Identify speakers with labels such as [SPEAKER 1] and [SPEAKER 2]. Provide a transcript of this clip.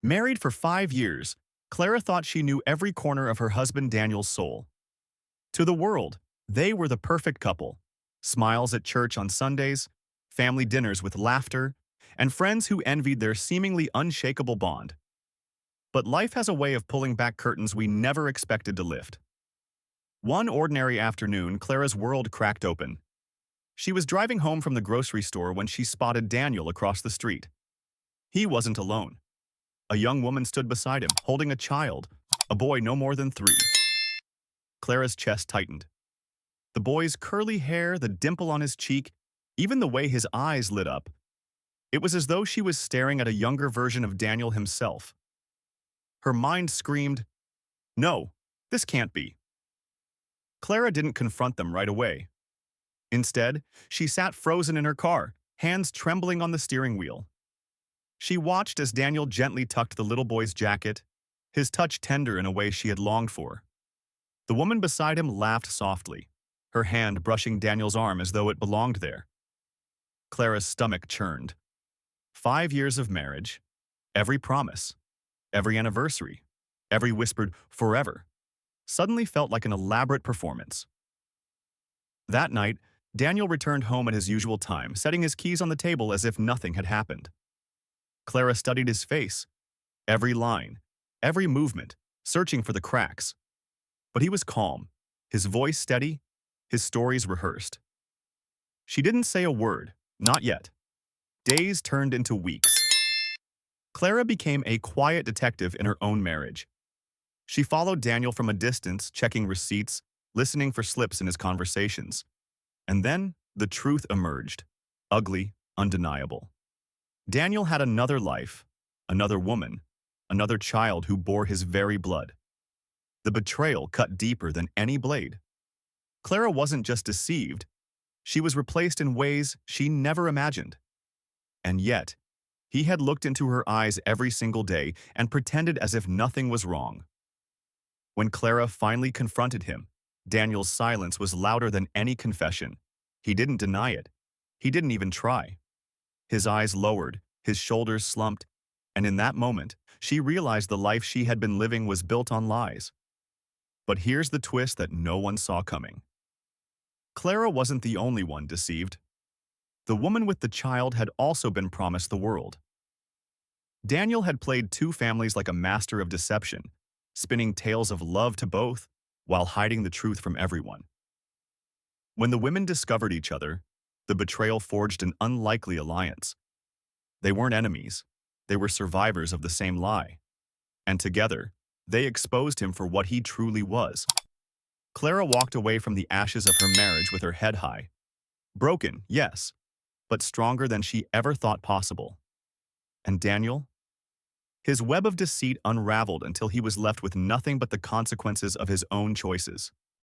[SPEAKER 1] Married for 5 years, Clara thought she knew every corner of her husband Daniel's soul. To the world, they were the perfect couple. Smiles at church on Sundays, family dinners with laughter, and friends who envied their seemingly unshakable bond. But life has a way of pulling back curtains we never expected to lift. One ordinary afternoon, Clara's world cracked open. She was driving home from the grocery store when she spotted Daniel across the street. He wasn't alone. A young woman stood beside him, holding a child, a boy no more than 3. Clara's chest tightened. The boy's curly hair, the dimple on his cheek, even the way his eyes lit up. It was as though she was staring at a younger version of Daniel himself. Her mind screamed, "No, this can't be." Clara didn't confront them right away. Instead, she sat frozen in her car, hands trembling on the steering wheel. She watched as Daniel gently tucked the little boy's jacket, his touch tender in a way she had longed for. The woman beside him laughed softly, her hand brushing Daniel's arm as though it belonged there. Clara's stomach churned. 5 years of marriage, every promise, every anniversary, every whispered "forever," suddenly felt like an elaborate performance. That night, Daniel returned home at his usual time, setting his keys on the table as if nothing had happened. Clara studied his face, every line, every movement, searching for the cracks. But he was calm, his voice steady, his stories rehearsed. She didn't say a word, not yet. Days turned into weeks. Clara became a quiet detective in her own marriage. She followed Daniel from a distance, checking receipts, listening for slips in his conversations. And then the truth emerged, ugly, undeniable. Daniel had another life, another woman, another child who bore his very blood. The betrayal cut deeper than any blade. Clara wasn't just deceived, she was replaced in ways she never imagined. And yet, he had looked into her eyes every single day and pretended as if nothing was wrong. When Clara finally confronted him, Daniel's silence was louder than any confession. He didn't deny it. He didn't even try. His eyes lowered, his shoulders slumped, and in that moment, she realized the life she had been living was built on lies. But here's the twist that no one saw coming. Clara wasn't the only one deceived. The woman with the child had also been promised the world. Daniel had played two families like a master of deception, spinning tales of love to both while hiding the truth from everyone. When the women discovered each other, the betrayal forged an unlikely alliance. They weren't enemies, they were survivors of the same lie. And together, they exposed him for what he truly was. Clara walked away from the ashes of her marriage with her head high. Broken, yes, but stronger than she ever thought possible. And Daniel? His web of deceit unraveled until he was left with nothing but the consequences of his own choices.